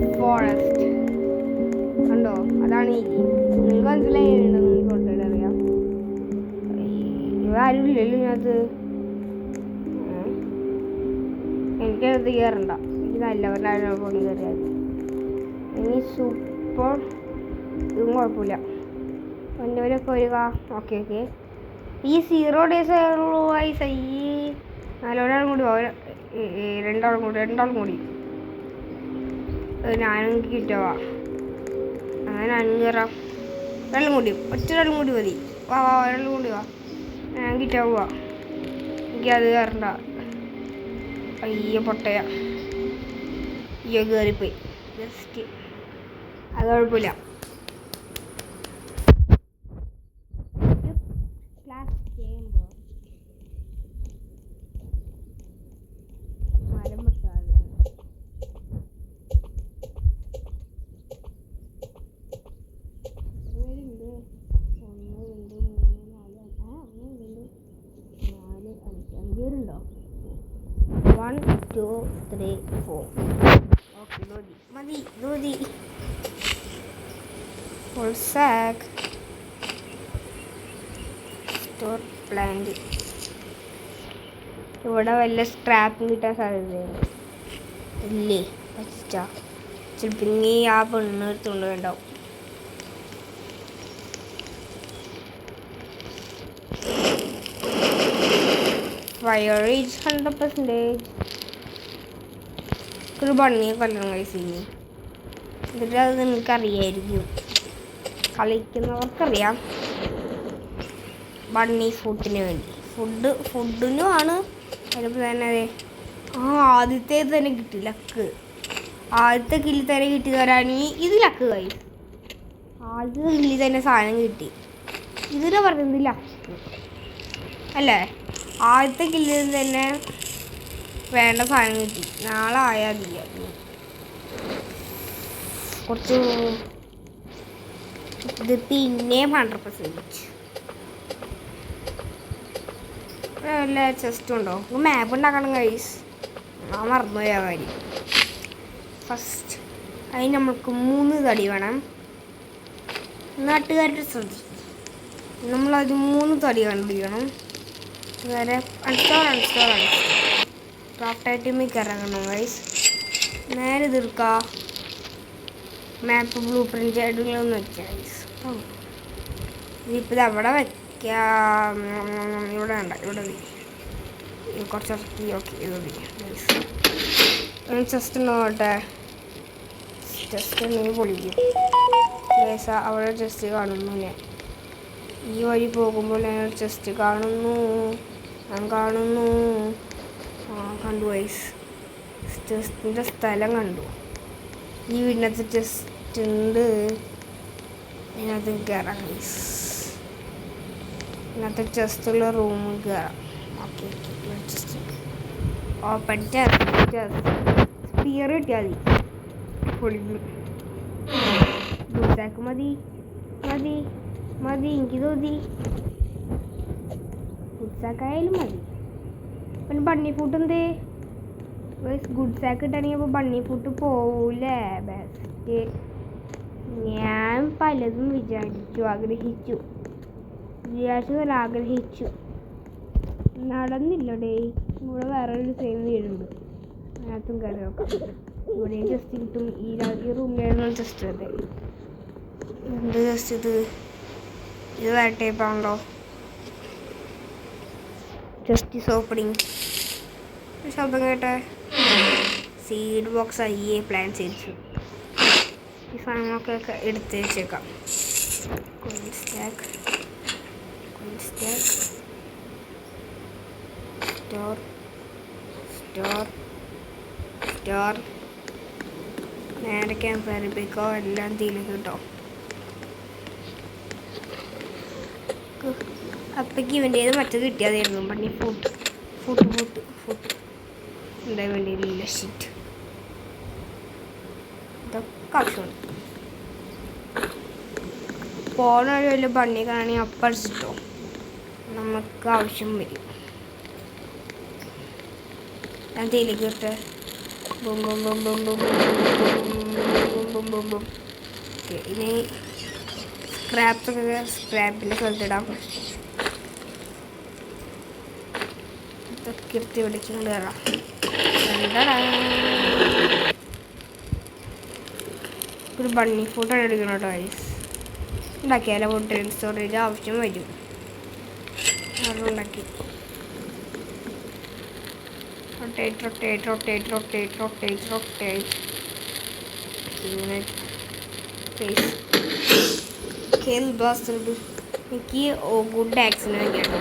The forest കണ്ടോ? അതാണ് ഈ നിങ്ങൾക്ക് മനസ്സിലായിട്ടുണ്ടോ? നിങ്ങൾക്ക് ഓൾറെഡി അറിയാം. ആരും ഇല്ലല്ലോ ഇതിനകത്ത്. എനിക്കത് കയറണ്ട. എനിക്ക് നല്ലവരുടെ പൊടി കയറിയാൽ ഇനി സൂപ്പർ ഇതും കുഴപ്പമില്ല. വന്നവരൊക്കെ വരിക. Okay okay. ഈ 0 days ആയുള്ളൂ. ഈ നാലോരാളും കൂടി രണ്ടാളും കൂടി ഞാനും കിട്ടുക. അങ്ങനെ ഞാനും കയറാം. ഒറ്റൊരാളും കൂടി മതി. വാ ഒരാളും കൂടി വാ. ഞാൻ കിട്ടാ പോവാ. എനിക്കത് കയറണ്ട. അയ്യോ പൊട്ടയ. അയ്യോ കയറിപ്പോയി. ജസ്റ്റ് അത് കുഴപ്പമില്ല. മരം വെട്ടാതെ പേരുണ്ട്. 1 2 3 4 5 പേരുണ്ടോ? 1 2 3 4. ഓക്കെ മതി. Full sack. Store plant. ഇവിടെ വല്ല സ്ക്രാപ്പും കിട്ടാൻ സാധ്യതയുണ്ട്. ഇല്ലേ പച്ച ചിലപ്പോൾ ഈ ആ പെണ്ണ് എടുത്തുകൊണ്ട് വേണ്ടാവും. Fire is 100%. ഒരു ബണ്ണിയെ കൊല്ലണം കഴിച്ചിനി. എന്നിട്ട് അത് നിനക്കറിയായിരിക്കും. കളിക്കുന്നവർക്കറിയാം. ബണ്ണി ഫുഡിന് വേണ്ടി ഫുഡിനുമാണ്. അതിപ്പോൾ തന്നെ അതെ ആദ്യത്തെ തന്നെ കിട്ടി ലക്ക്. ആദ്യത്തെ കില്ല് തന്നെ കിട്ടി തരാണെങ്കിൽ ഇത് ലക്ക് കൈ. ആദ്യത്തെ കില്ലിൽ തന്നെ സാധനം കിട്ടി. ഇതിനെ പറയുന്നത് ലക്ക് അല്ലേ? ആദ്യത്തെ കില്ലിൽ തന്നെ വേണ്ട സാധനം കിട്ടി. നാളെ ആയാൽ മതി. കുറച്ച് ഇത് പിന്നെയും 100%. വല്ല ചെസ്റ്റും ഉണ്ടോ? മാപ്പ് ഉണ്ടാക്കണം ഗൈസ്. ഞാൻ മറന്നുപോയ കാര്യം. ഫസ്റ്റ് അതിന് നമ്മൾക്ക് 3 തടി വേണം. നാട്ടുകാരുടെ ശ്രദ്ധിക്കും. നമ്മളത് 3 തടി കണ്ടുപിടിക്കണം. വേറെ അൺസ്റ്റോർ ക്രാഫ്റ്റ് ഐറ്റമിക്ക് ഇറങ്ങണം ഗൈസ്. നേരെ തീർക്കുക. മാപ്പ് ബ്ലൂ പ്രിൻ്റ് ആയിട്ടുള്ളതെന്ന് വെക്കാം ഗൈസ്. ഇതിപ്പോൾ അവിടെ വെക്കാം. ഇവിടെ വേണ്ട. ഇവിടെ കുറച്ച് ഇറക്കി. ഓക്കെ ഇത് മതി ഗൈസ്. ചെസ്റ്റ് നോക്കട്ടെ. ചെസ്റ്റ് നീ പൊളിക്കും ഗൈസ്. അവിടെ ചെസ്റ്റ് കാണുന്നു. ഞാൻ ഈ വഴി പോകുമ്പോൾ ഞാൻ ചെസ്റ്റ് കാണുന്നു. കണ്ടു ഗൈസ്. ചെസ്റ്റിൻ്റെ സ്ഥലം കണ്ടു. ഈ വീടിനകത്ത് ചെസ്റ്റ് ഉണ്ട്. ഇതിനകത്ത് കയറാം ഗൈസ്. ഇതിനകത്ത് ചെസ്റ്റുള്ള റൂമിൽ കയറാം. Okay chest open. സ്പിയർ കിട്ടിയാൽ മതി. പൊളിഞ്ഞു. ഗുഡ്സാക്ക് മതി. എനിക്ക് തോന്നി ഗുഡ്സാക്കായാലും മതി. പിന്നെ ബണ്ണി ഫുഡ് എന്തേ ഗുഡ് സാക്ക് കിട്ടണമെങ്കിൽ അപ്പോൾ ബണ്ണി ഫുഡ് പോവൂലേ? ബെസ്റ്റ്. ഞാൻ പലതും ആഗ്രഹിച്ചു നടന്നില്ലടേ. ഇവിടെ വേറൊരു സെയിം വീടുണ്ട്. അതിനകത്തും കയറി നോക്കാം. ഇവിടെയും ജസ്റ്റ് കിട്ടും. ഈ റൂമിലായിരുന്നു ജസ്റ്റ്. അതെ എന്ത് ജസ്റ്റ് ഇത് വേറെ ടൈപ്പാണല്ലോ. ജസ്റ്റിസ് ഓപ്പണിങ് ശബ്ദം കേട്ടെ. സീഡ് ബോക്സ് അയ്യേ പ്ലാൻ ചെയ്തു. ഈ സാധനങ്ങളൊക്കെ എടുത്ത് വെച്ചേക്കാം. സ്റ്റാക്ക് സ്റ്റോർ നേരെ ക്യാമ്പറിപ്പിക്കോ. എല്ലാം തീയിലേക്ക് കിട്ടോ. അപ്പയ്ക്ക് വേണ്ടിയത് മറ്റത് കിട്ടിയതായിരുന്നു. പണി ഫുഡ് എന്താ വേണ്ടിയില്ല. ഷിറ്റ് ഇതൊക്കെ ആവശ്യമുണ്ട്. പോണ വഴി വല്ല ബണ്ണി കാണി അപ്പടിച്ചിട്ടോ നമുക്ക് ആവശ്യം വരും. ഞാൻ തീയിലേക്ക് ഇട്ട് boom boom boom boom boom boom boom boom. ഇനി സ്ക്രാപ്പിൻ്റെ സ്ഥലത്തിടാം. ഇതൊക്കെ എടുത്ത് വിളിച്ചുകൊണ്ട് കയറാം. ഒരു ബണ്ണി ഫോട്ടോ എടുക്കണം കേട്ടോ ഗൈസ്. ഉണ്ടാക്കിയാലോ ഫോട്ടോ സ്റ്റോറേജ് ആവശ്യം വരും. അതുണ്ടാക്കി റൊട്ടേറ്റ് ഇങ്ങനെ എനിക്ക് ഗുഡ് ആക്സിഡൻറ്റ് കേട്ടോ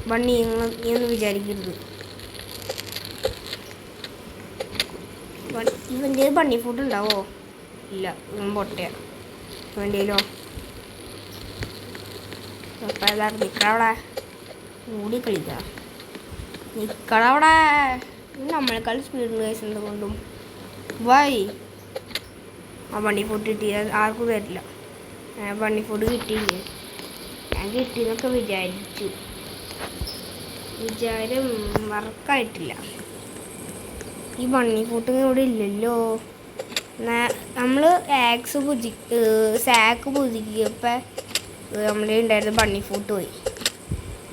ബണ്ണി നീയൊന്നും വിചാരിക്കരുത്. ഇവൻ്റെ ബണ്ണി ഫുഡ് ഉണ്ടാവോ? ഇല്ല, ഇവൻ പൊട്ടയാണ്. വേണ്ടിയല്ലോ അപ്പം എല്ലാവരും നിൽക്കവിടെ കൂടി കളിക്കുക. നിൽക്കടവിടെ നമ്മളെക്കാൾ സ്പീഡ് കേസ് എന്തുകൊണ്ടും വൈ ആ ബണ്ണി ഫുഡ് കിട്ടിയാൽ ആർക്കും തരില്ല. ബണ്ണി ഫുഡ് കിട്ടിയില്ലേ? ഞാൻ കിട്ടിയെന്നൊക്കെ വിചാരം വർക്കായിട്ടില്ല. ഈ ബണ്ണി ഫുഡ് ഇവിടെ ഇല്ലല്ലോ. നമ്മൾ സാക്ക് പുതുക്കിയപ്പോൾ നമ്മുടെ ഉണ്ടായിരുന്ന ബണ്ണി ഫുഡ് പോയി.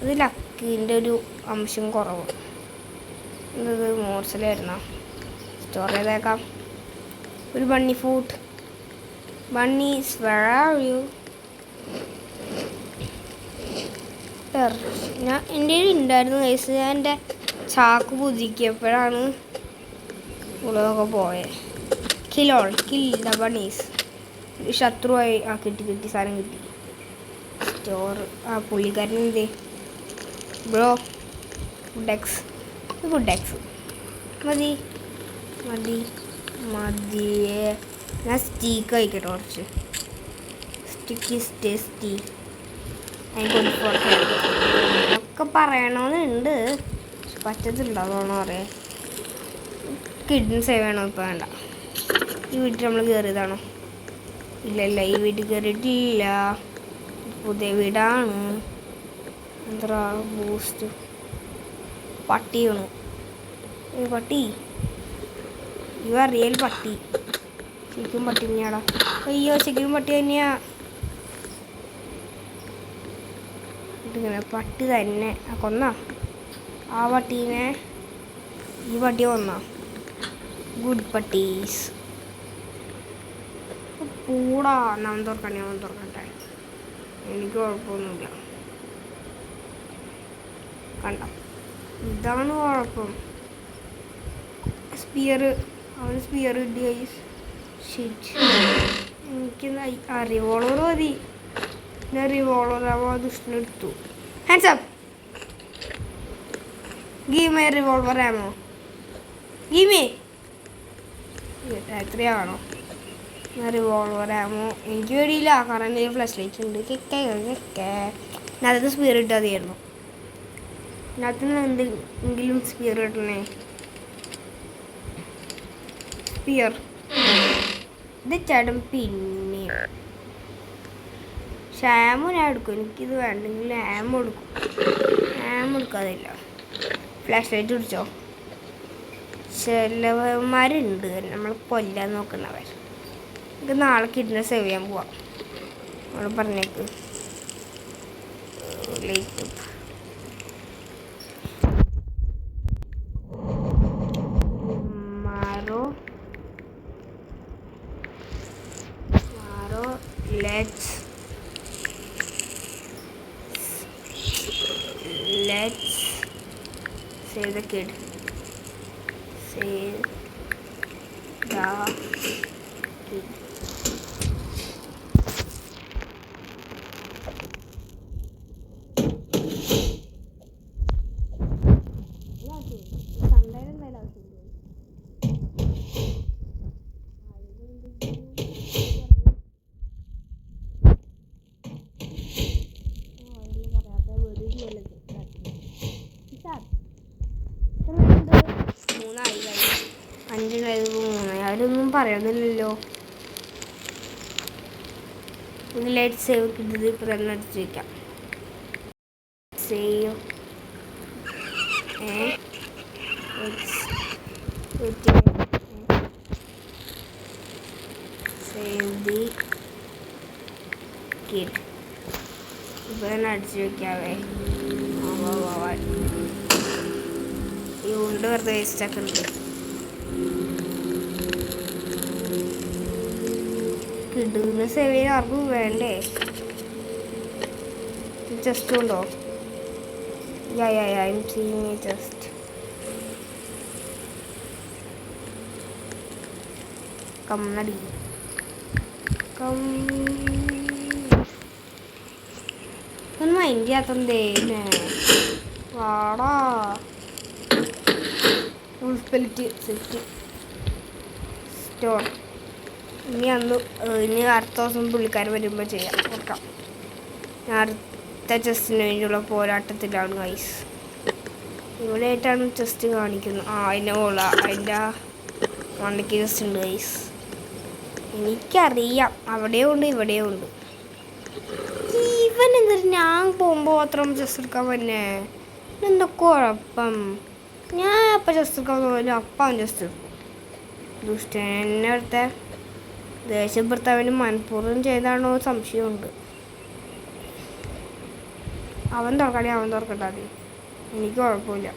അത് ലക്കിൻ്റെ ഒരു അംശം കുറവ്. എന്നത് മോർസലായിരുന്നോ? സ്റ്റോർ ചെയ്തേക്കാം. ഒരു bunny food. Bunnies where are you? എൻ്റെ ഉണ്ടായിരുന്നു കേസ്. ഞാൻ എൻ്റെ ചാക്ക് പുതുക്കിയപ്പോഴാണ് ഉള്ളതൊക്കെ പോയത്. Kill the bunnies. ശത്രുവായി കിട്ടി സാധനം കിട്ടി. സ്റ്റോർ പുള്ളിക്കാരൻ എന്തേ ബ്രോ? ഗുഡ് എക്സ് മതിയേ. ഞാൻ സ്റ്റീക്ക് കഴിക്കട്ടെ കുറച്ച്. Stick is tasty. ഒക്കെ പറയണമെന്നുണ്ട്, പറ്റത്തില്ലാതോന്നോ അറിയാം. കിഡ്നി സേവ് ചെയ്യണോ? ഇപ്പം വേണ്ട. ഈ വീട്ടിൽ നമ്മൾ കയറിയതാണോ? ഇല്ല, ഈ വീട്ടിൽ കയറിയിട്ടില്ല. പുതിയ വീടാണ്. എന്താ ബൂസ്റ്റ് പട്ടി വീണു. പട്ടി ഇവ റിയൽ പട്ടി. ശരിക്കും പട്ടി തന്നെയാടാ. അയ്യോ ശരിക്കും പട്ടി തന്നെയാ. ഇങ്ങനെ പട്ടി തന്നെ കൊന്ന ആ പട്ടീനെ ഈ പട്ടി കൊന്ന. ഗുഡ് പട്ടീസ്. പൂടാ നാം തുറക്കട്ടെ. എനിക്ക് കുഴപ്പമൊന്നുമില്ല. കണ്ട ഇതാണ് കുഴപ്പം. അവന് സ്പിയർ കിട്ടി. എനിക്ക് റിവോൾവർ മതി. ഞാൻ റിവോൾവർ ദുഷ്ടനെടുത്തു. Hands up. Give my revolver ammo. Give me. എത്രയാണോ റിവോൾവർ ആമോ? എനിക്ക് പേടിയില്ല, കാരണം എന്തെങ്കിലും ഫ്ലഷ് ലൈറ്റ് ഉണ്ട്. അതിനകത്ത് സ്പിയർ ഇട്ടാൽ മതിയായിരുന്നു. അതിനകത്ത് എന്തെങ്കിലും സ്പിയർ ഇട്ടണേ. സ്പിയർ ഇത് ചേട്ടൻ. പിന്നെ ആമോ ഞാൻ എടുക്കും. എനിക്കിത് വേണ്ടെങ്കിൽ ആമോ എടുക്കാതില്ല. ഫ്ലാഷ് ലൈറ്റ് പിടിച്ചോ. ചിലവന്മാരുണ്ട് നമ്മൾ കൊല്ലാൻ നോക്കുന്നവർ. എനിക്ക് നാളെ കിഡ്നി സേവ് ചെയ്യാൻ പോവാം. നമ്മൾ പറഞ്ഞേക്ക്. Light മാറോ. Let's save the kid. Save the kid. അവരൊന്നും പറയുന്നില്ലല്ലോ. ലൈറ്റ് സേവ് കിട്ടിയത് ഇപ്പം തന്നെ അടിച്ചു വയ്ക്കാം. Save save the kid. ഇപ്പൊ തന്നെ അടിച്ചു വെക്കാവേ. ഈ ഉണ്ട വെറുതെ വേസ്റ്റ് ആക്കുന്നുണ്ട്. കിടുന്ന സേവ് ചെയ്യാൻ ആർക്കും വേണ്ടേ? ജസ്റ്റ് ഉണ്ടോ? I'm seeing it just. കമ്മടി ഒന്നും മൈൻഡ് ചെയ്യാത്തന്തേ വാടാ. ഉൾപ്പെലിറ്റ് സെറ്റ് സ്റ്റോൺ. ഇനി അടുത്ത ദിവസം പുള്ളിക്കാർ വരുമ്പോൾ ചെയ്യാം. നോക്കാം. ഞാൻ അടുത്ത ചെസ്റ്റിന് വേണ്ടിയുള്ള പോരാട്ടത്തിലാണ് ഗൈസ്. ഇവിടെ ആയിട്ടാണ് ചെസ്റ്റ് കാണിക്കുന്നത്. അതിൻ്റെ മണ്ടയ്ക്ക് ചെസ്റ്റ് ഉണ്ട് ഗൈസ്. എനിക്കറിയാം, അവിടെയും ഉണ്ട് ഇവിടെയും ഉണ്ട്. ഇവൻ എന്നിട്ട് ഞാൻ പോകുമ്പോൾ മാത്രം ചെസ്റ്റ് എടുക്കാൻ പറ്റേ? എന്താ കുഴപ്പം? ഞാൻ അപ്പം ചെസ്റ്റ് എടുക്കാൻ പോലും അപ്പം ചെസ്റ്റ് എടുക്കും. ദുഷ്ടൻ എന്നെ അടുത്ത ദേഷ്യപ്പെടുത്തവന് മനഃപൂർവ്വം ചെയ്താണോ സംശയമുണ്ട്. അവൻ തുറക്കട്ടെ മതി. എനിക്ക് കുഴപ്പമില്ല.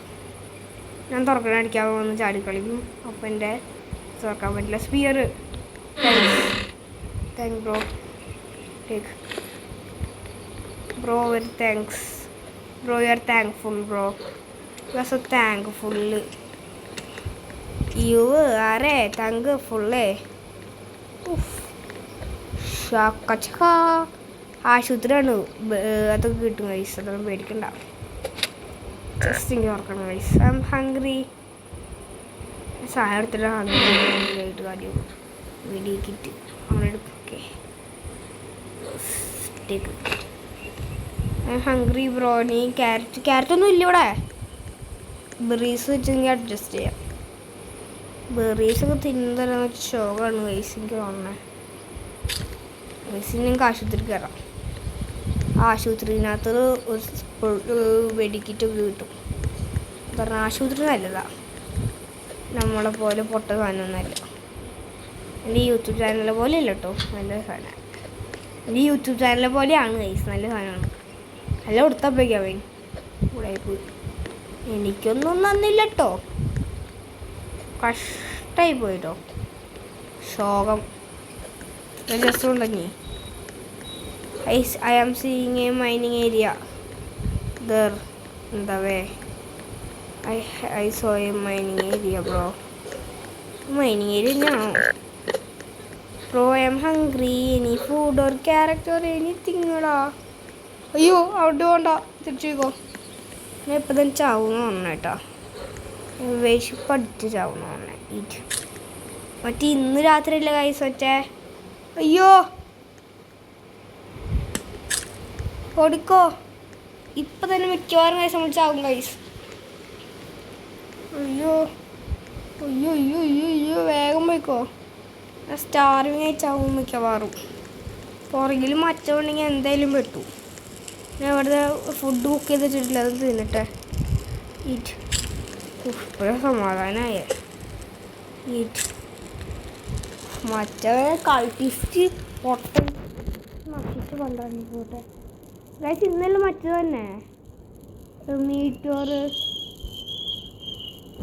ഞാൻ തുറക്കണ അടിക്കാൻ വന്ന് ചാടിക്കളിക്കും. അപ്പം എൻ്റെ തുറക്കാൻ പറ്റില്ല. സ്പിയർ. Thank bro. Take bro. Very thanks bro. You are thankful bro. You are so thankful. You ആരേ താങ്ക്ഫുള്ളേ. ആശുപത്രിയാണ്. അതൊക്കെ കിട്ടും ഗൈസ്. അതൊന്നും പേടിക്കണ്ട. ജസ്റ്റ് ഇങ്ങനെ ഓർക്കണം ഗൈസ്. I M hungry. സഹായം എടുത്തിട്ട് ഹംഗ്രിയായിട്ട് കാര്യം വീഡിയോ കിറ്റ് അങ്ങനെ എടുക്കേ. I'm hungry bro. നീ ക്യാരറ്റൊന്നും ഇല്ല ഇവിടെ. ബെറീസ് വെച്ചെങ്കിൽ അഡ്ജസ്റ്റ് ചെയ്യാം. ബെറീസൊക്കെ തിന്നുതരാന്ന് വെച്ച ഷോക്കാണ് ഗൈസ്. എനിക്ക് തോന്നണേ ഗൈസ്. ഞങ്ങൾക്ക് ആശുപത്രിക്ക് കയറാം. ആശുപത്രിനകത്ത് ഒരു വെടിക്കിറ്റൊക്കെ കിട്ടും. കാരണം ആശുപത്രി നല്ലതാണ്. നമ്മളെ പോലെ പൊട്ട സാധനമൊന്നുമല്ല. എൻ്റെ യൂട്യൂബ് ചാനലിലെ പോലെ അല്ല കേട്ടോ. നല്ല സാധനമാണ്. എൻ്റെ യൂട്യൂബ് ചാനലിലെ പോലെയാണ് ഗൈസ്. നല്ല സാധനമാണ്. നല്ല കൊടുത്തപ്പോഴേക്കാവേ ഇവിടെ പോയി. എനിക്കൊന്നും നന്നില്ല കേട്ടോ. കഷ്ടായി പോയിട്ടോ. ശോകം. ജസ്റ്റ് ഉണ്ടെങ്കിൽ I am seeing a mining area there in the way. I saw a mining area bro. Mining area now bro. I am hungry. Any food or character or anything da? അയ്യോ അവിടെ വേണ്ട. തിരിച്ചു ഞാൻ ഇപ്പം തന്നെ ചാവുന്ന പറഞ്ഞേട്ടാ. വിശപ്പടിച്ച് ചാവുന്ന പറഞ്ഞേ. മറ്റേ ഇന്ന് രാത്രിയല്ലേ കൈസ് വെച്ചേ. അയ്യോ ഓടിക്കോ. ഇപ്പം തന്നെ മിക്കവാറും കൈസ് നമ്മൾ ചാവും കൈസ്. അയ്യോ അയ്യോ അയ്യോ അയ്യോ അയ്യോ വേഗം പോയിക്കോ. സ്റ്റാറിങ് ആയി ചാവും മിക്കവാറും. പുറകിൽ മറ്റമുണ്ടെങ്കിൽ എന്തായാലും പെട്ടു. ഞാൻ ഇവിടുത്തെ ഫുഡ് കുക്ക് ചെയ്ത് വെച്ചിട്ടില്ല. അത് തിന്നിട്ടെ. ഇപ്പോഴും സമാധാനമായ മറ്റേ കളിപ്പിച്ച് പൊട്ടൻ നശിച്ച് പണ്ടാണ് പോട്ടെ ഗൈസ്. ഇന്നലെ മറ്റു തന്നെ മീറ്റോറ്.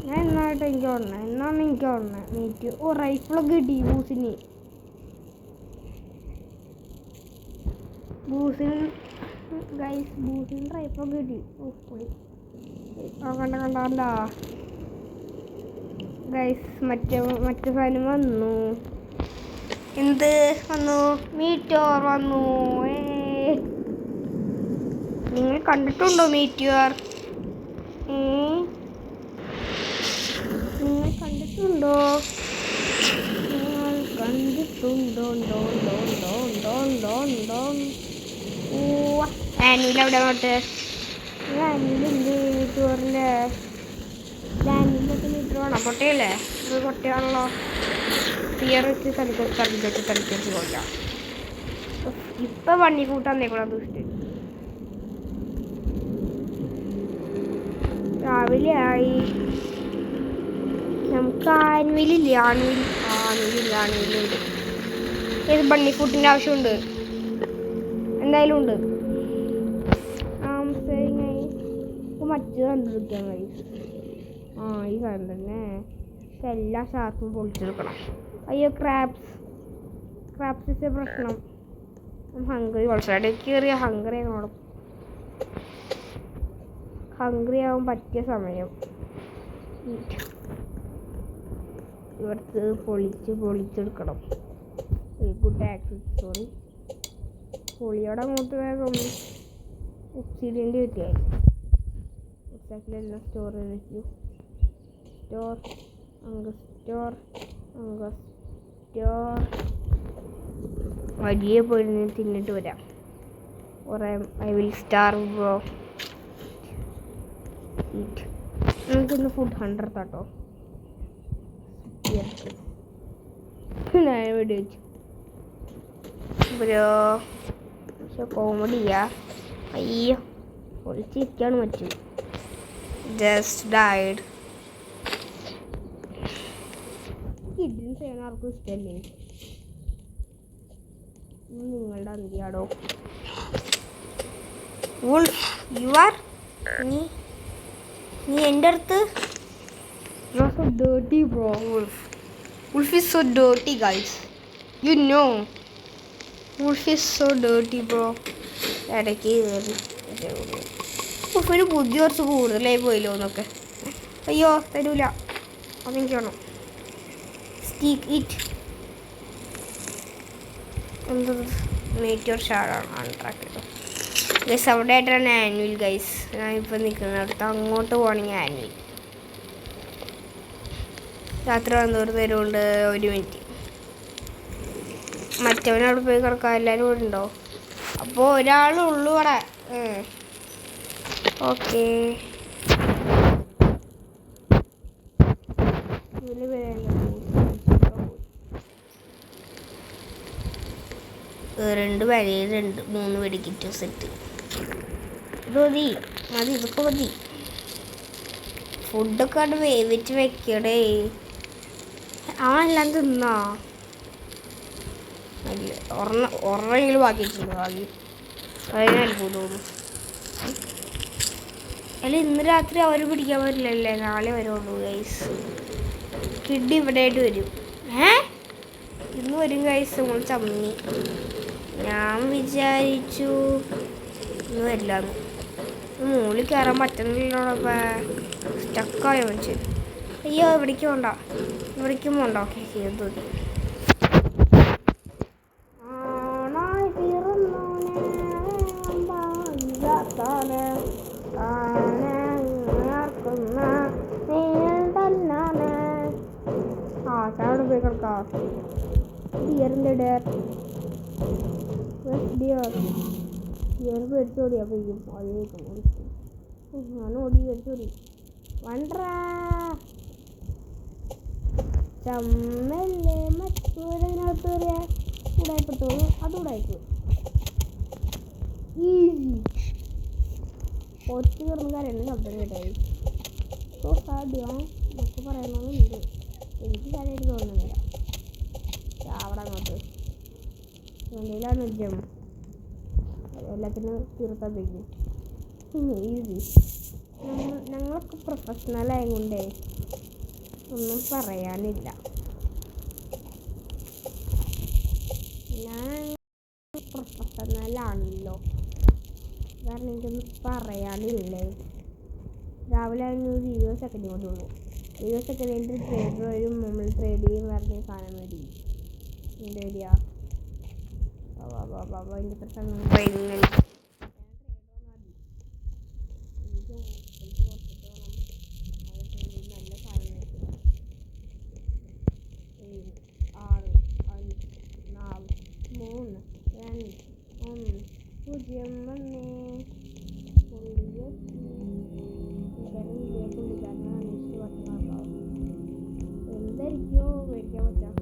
ഞാൻ എന്നായിട്ട് എനിക്ക് എന്നാണ് എനിക്ക് ഓർമ്മ മീറ്റ്. റൈഫിളൊക്കെ കിട്ടി ബൂസിന്. ഗൈസ് ബൂസിന് റൈഫിളൊക്കെ കിട്ടി. കണ്ട ഗൈസ്. മറ്റേ സാധനം വന്നു. എന്ത് വന്നു? മീറ്റോർ വന്നു. നിങ്ങൾ കണ്ടിട്ടുണ്ടോ മീറ്റോർ? നിങ്ങൾ കണ്ടിട്ടുണ്ടോ? ആനുവിലവിടെ നോട്ട്. ആനുവിലുണ്ട് മീറ്റോറിൻ്റെ. ആനുവിലൊക്കെ മീറ്റർ വേണം. പൊട്ടയല്ലേ? ഇത് പൊട്ടയാണല്ലോ. സ്പിയർ വെച്ച് തളിക്കച്ച് പോകാം. ഇപ്പം വണ്ടി കൂട്ടാൻ തന്നേക്കൂടാ ദൂഷ്ട്. രാവിലെ ആയി. നമുക്ക് ആനുവലില്ലേ? ആനുവലില്ല. ഏത് ബണ്ണി ഫുഡിൻ്റെ ആവശ്യമുണ്ട്? എന്തായാലും ഉണ്ട്. മറ്റു കണ്ടെടുക്കാൻ കഴിയും. ഈ സാധനം തന്നെ. എല്ലാ ഷാർപ്പും പൊളിച്ചെടുക്കണം. അയ്യോ, ക്രാബ്സ് പ്രശ്നം. ഹംഗ്രി കുറച്ചായിട്ട് കയറിയ ഹംഗ്രി ആവാൻ പറ്റിയ സമയം. ഇവിടുത്തെ പൊളിച്ചെടുക്കണം. Good access. സോറി, പൊളിയോടെ അങ്ങോട്ട് വേഗം ഒക്സിഡൻ്റ് കിട്ടിയായി. എല്ലാം സ്റ്റോർ ചെയ്തു. വലിയ പോയി തിന്നിട്ട് വരാം. I will starve bro. നമുക്കിന്ന് ഫുഡ് 100 കേട്ടോ. ഞാൻ വേണ്ടി വെച്ചു ബ്രോ. പക്ഷെ കോമഡിയാ. അയ്യോ, പൊളിച്ചിരിക്കാണ് മറ്റു. Just died. കിഡ്ഡിന് ചെയ്യണ ആർക്കും ഇഷ്ടമല്ലേ? നിങ്ങളുടെ അന്തിയാടോ. നീ എൻ്റെ അടുത്ത്. You are so dirty, bro. Wolf is so dirty, guys. You know. Wolf is so dirty, bro. ഇടയ്ക്ക് കയറി. ഉൾഫിന് ബുദ്ധി കുറച്ച് കൂടുതലായി പോയില്ലോ എന്നൊക്കെ. അയ്യോ, തരൂല. അതെനിക്ക് വേണം. Steak it. എന്ത് മീറ്റർ ഷാഡാണ് അൺട്രാക്ട്. ഗൈസ്, അവിടെ ആയിട്ടാണ് ആനുവൽ. ഗൈസ്, ഞാനിപ്പോൾ നിൽക്കുന്നിടത്ത് അങ്ങോട്ട് പോകണമെങ്കിൽ ആനുവൽ. രാത്രി വന്നോറ് തരുമുണ്ട്. 1 മിനിറ്റ്. മറ്റവനവിടെ പോയി കിടക്കാം. എല്ലാവരും ഇവിടെ ഉണ്ടോ? അപ്പോൾ ഒരാളുള്ളൂ ഇവിടെ. ഓക്കെ, രണ്ട് വരയിൽ 3 വെടിക്കിറ്റ് സെറ്റ്. ഇത് മതി. ഇതൊക്കെ മതി. ഫുഡൊക്കെ അവിടെ വേവിച്ച് വെക്കടേ. അവനെല്ലാം തിന്നാ. അല്ല, ഒരെണ്ണെങ്കിലും ബാക്കിയിട്ടുണ്ട്. അതിനത്ഭുതമൊന്നും. അല്ല, ഇന്ന് രാത്രി അവർ പിടിക്കാൻ പറ്റില്ലല്ലേ? നാളെ വരുള്ളൂ ഗൈസ്. കിഡ് ഇവിടെ ആയിട്ട് വരും. ഇന്ന് വരും ഗൈസ്. നമ്മൾ ചമ്മി. ഞാൻ വിചാരിച്ചു ഇന്ന് വരില്ലാന്ന്. മുകളിൽ കയറാൻ പറ്റുന്നില്ലോടൊപ്പം. സ്റ്റക്കായോ മനുഷ്യൻ. അയ്യോ, ഇവിടേക്കും പോണ്ട. ഓക്കെ, ചെയ്തു. അവിടെ പോയി കിടക്കാം. പേടിച്ചോടി. അപ്പോഴേക്കും അതേക്കും ഞാൻ ഓടി പേടിച്ചോടി. വണ്ടറാ ചമ്മല്ലേ. മറ്റൊരതിനകത്ത് കയറിയ കൂടായ്പത്തോളൂ. അതുകൂടായിപ്പോ ഈസി. ഒറ്റ കയറുന്നകാരാണ് ശബ്ദം കേട്ടായി. സോ സാധ്യം എന്നൊക്കെ പറയണമെന്നുണ്ട്. എനിക്ക് കാര്യമായിട്ട് തോന്നുന്നില്ല. അവിടെ അങ്ങോട്ട് എന്തെങ്കിലാണ് ജം. എല്ലാത്തിനും തീർത്താത്തേക്കും ഈസി. ഞങ്ങളൊക്കെ പ്രൊഫഷണൽ ആയതുകൊണ്ടേ ഒന്നും പറയാനില്ല. ഞാൻ പ്രൊഫഷണലാണല്ലോ, കാരണം എനിക്കൊന്നും പറയാനില്ലേ. രാവിലെ ഒരു 20 സെക്കൻഡ് കൊണ്ടുള്ളൂ. 20 സെക്കൻഡ് കഴിഞ്ഞിട്ട് ട്രേഡർ വരും. നമ്മൾ ട്രേഡ് ചെയ്യും. പറഞ്ഞ സാധനം വരും. എന്ത് വരിക? അതിൻ്റെ പ്രശ്നം നല്ല സാധനം 6 5 4 3 2 1 0 വന്നേ. എന്തായിരിക്കോ മേടിക്കാൻ പറ്റാം.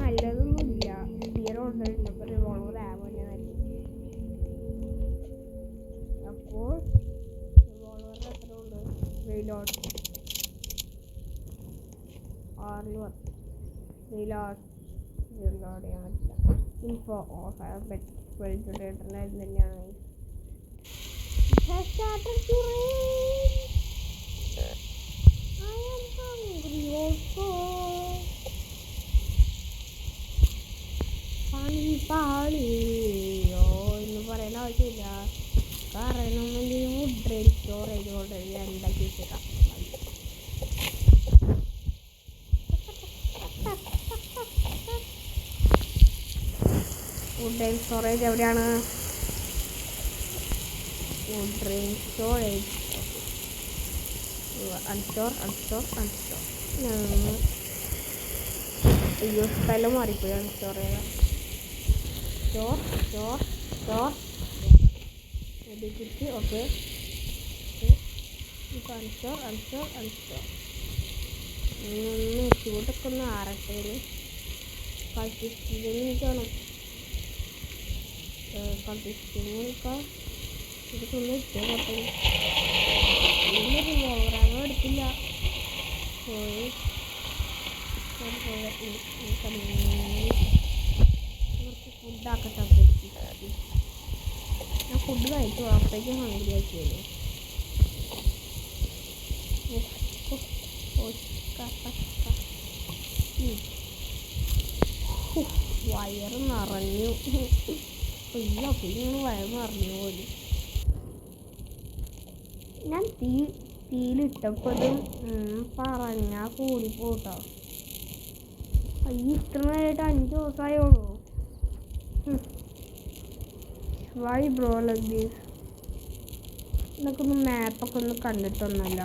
നല്ലതൊന്നുമില്ല. ഡിയർ ഓർഡർ ഉണ്ടപ്പോൾ റിവോൾവർ ആവാനായിരിക്കും. അപ്പോൾ റിവോൾവറിന് എത്ര ഉണ്ട്? വെയിലോട്ട് ലോഡ് ചെയ്യാൻ പറ്റില്ല. ഇൻഫോ ഓഫ് തന്നെയാണ്. എന്ന് പറയുന്ന ആവശ്യമില്ല. കാരണം വുഡ് സ്റ്റോറേജ് കൊണ്ട് ഉണ്ടാക്കി വെച്ചേക്കാം. വുഡ് സ്റ്റോറേജ് എവിടെയാണ്? Wood storage unstore. അയ്യോ, സ്ഥലം മാറിപ്പോയി. അൺസ്റ്റോർ ചെയ്യാം. സ്റ്റോർ കിട്ടി. ഓക്കെ, അൺസ്റ്റോർ ചൂടൊക്കെ ഒന്ന് ആറട്ടേന് കളിക്കണം. കളിക്കാൻ ഇതൊക്കെ ഇട്ടേ റിവോൾവറാണ് എടുത്തില്ല. പോയി ഫുഡാക്കട്ടെ. ഞാൻ ഫുഡ് കഴിച്ചു. അപ്പോഴേക്കും ഹംഗ്രി ആക്കിയല്ലേ. വയറ് നിറഞ്ഞു. അയ്യോ, പിന്നെ വയറ് നിറഞ്ഞു പോലും. ഞാൻ തീയിലിട്ടപ്പോഴും പറഞ്ഞാൽ കൂടിപ്പോട്ടോ. അയ്യോ, ഇത്ര നേരമായിട്ട് 5 ദിവസമായുള്ളൂ. Why bro like this? എന്നൊക്കെ ഒന്ന് മാപ്പൊക്കെ ഒന്ന് കണ്ടിട്ടൊന്നല്ല.